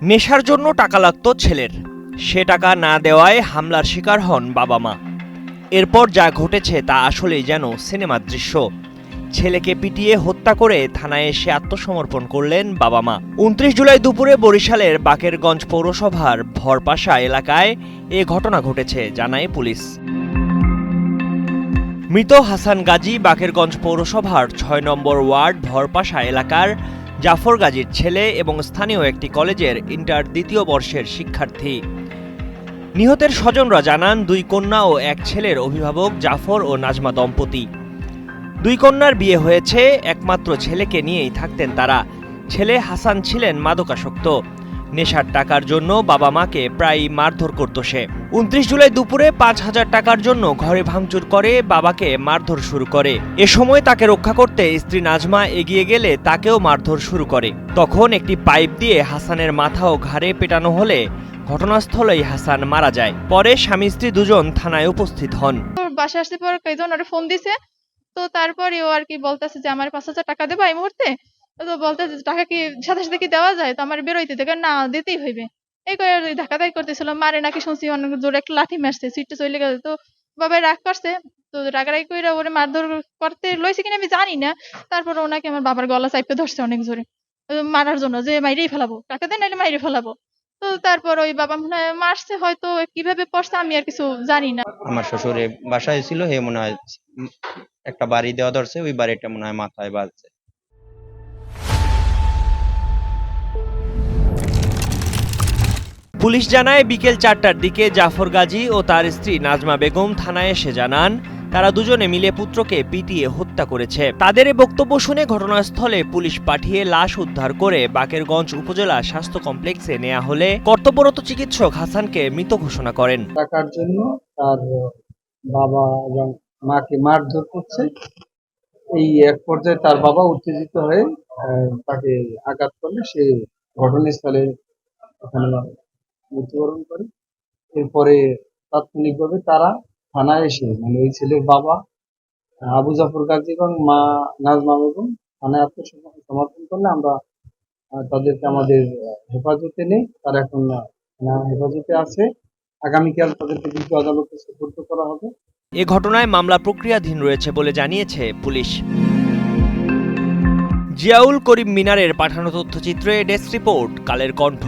নেশার জন্য টাকা লাগত ছেলের, সে টাকা না দেওয়ায় হামলার শিকার হন বাবা মা। এরপর যা ঘটেছে তা আসলেই যেন সিনেমার দৃশ্য। ছেলেকে পিটিয়ে হত্যা করে থানায় এসে আত্মসমর্পণ করলেন বাবা মা। ২৯ জুলাই দুপুরে বরিশালের বাকেরগঞ্জ পৌরসভার ভরপাশা এলাকায় এ ঘটনা ঘটেছে জানায় পুলিশ। মৃত হাসান গাজী বাকেরগঞ্জ পৌরসভার ৬ নম্বর ওয়ার্ড ভরপাশা এলাকার জাফর গাজীর ছেলে এবং স্থানীয় একটি কলেজের ইন্টার দ্বিতীয় বর্ষের শিক্ষার্থী। নিহতের স্বজনরা জানান, ২ কন্যা ও ১ ছেলের অভিভাবক জাফর ও নাজমা দম্পতি। ২ কন্যার বিয়ে হয়েছে, একমাত্র ছেলেকে নিয়েই থাকতেন তারা। ছেলে হাসান ছিলেন মাদকাসক্ত। নেশার টাকার জন্য বাবা মাকে প্রায় মারধর করত সে। ২৯ জুলাই দুপুরে ৫,০০০ টাকার জন্য ঘরে ভাঙচুর করে বাবাকে মারধর শুরু করে। এ সময় তাকে রক্ষা করতে স্ত্রী নাজমা এগিয়ে গেলে তাকেও মারধর শুরু করে। তখন একটি পাইপ দিয়ে হাসানের মাথা ও ঘাড়ে পেটানো হলে ঘটনাস্থলেই হাসান মারা যায়। পরে স্বামী স্ত্রী দুজন থানায় উপস্থিত হন। বাসায় আসতে পর কয়েকজন ওরে ফোন দিছে, তো তারপরে ও আর কি বলতেছে যে আমার ৫,০০০ টাকা দেবা এই মুহূর্তে। তো বলতেছে টাকা কি সাথে সাথে কি দেওয়া যায়, তো আমার বেরোইতে দেখে না দিতেই হইবে। এই করে ধাক্কাধাক্কি করতেছিল, মারে নাকি শুনছি অনেক জোরে একটা লাঠি মারছে, সিটটা চলে গেছে। তো বাবাই রাগ করছে, তো রাগারাগি করে ওরে মারধর করতে লইছে কিনা আমি জানি না। তারপর ওনাকে আমার বাবার গলা চাইপে ধরছে অনেক জোরে মারার জন্য, যে মাইরেই ফেলাবো, টাকা দেন নাহলে মাইরে ফেলাবো। তো তারপর ওই বাবা মনে হয় মারছে, হয়তো কিভাবে পড়ছে আমি আর কিছু জানি না। আমার শ্বশুরে বাসায় ছিল, হে মনে হয় একটা বাড়ি দেওয়া ধরছে, ওই বাড়িটা মনে হয় মাথায় বাজছে। পুলিশ জানায়, বিকেল ৪টার দিকে জাফর গাজী ও তার স্ত্রী নাজমা বেগম থানায় এসে জানান, তারা দুজনে মিলে পুত্রকে পিটিয়ে হত্যা করেছে। তাদের এই বক্তব্য শুনে ঘটনাস্থলে পুলিশ পাঠিয়ে লাশ উদ্ধার করে বাকেরগঞ্জ উপজেলা স্বাস্থ্য কমপ্লেক্সে নেওয়া হলে কর্তব্যরত চিকিৎসক হাসানকে মৃত ঘোষণা করেন। টাকার জন্য তার বাবা এবং মাকে মারধর করছে। এই এক পর্যায়ে তার বাবা উত্তেজিত হয়ে তাকে আঘাত করলে সে ঘটনাস্থলে ওখানে মৃত্যুবরণ করে। এরপরে তাৎক্ষণিকভাবে তারা থানায় এসে মানে ওই ছেলের বাবা আবু জাফর গাজী এবং মা নাজমা বেগম থানায় আত্মসমর্পণ করলে আমরা তাদেরকে আমাদের হেফাজতে নেই। তারা এখন হেফাজতে আছে। আগামীকাল তাদেরকে দ্রুত আদালতে সোপর্দ করা হবে। এ ঘটনায় মামলা প্রক্রিয়াধীন রয়েছে বলে জানিয়েছে পুলিশ। জিয়াউল করিম মিনারের পাঠানো তথ্যচিত্রে ডেস্ক রিপোর্ট, কালের কণ্ঠ।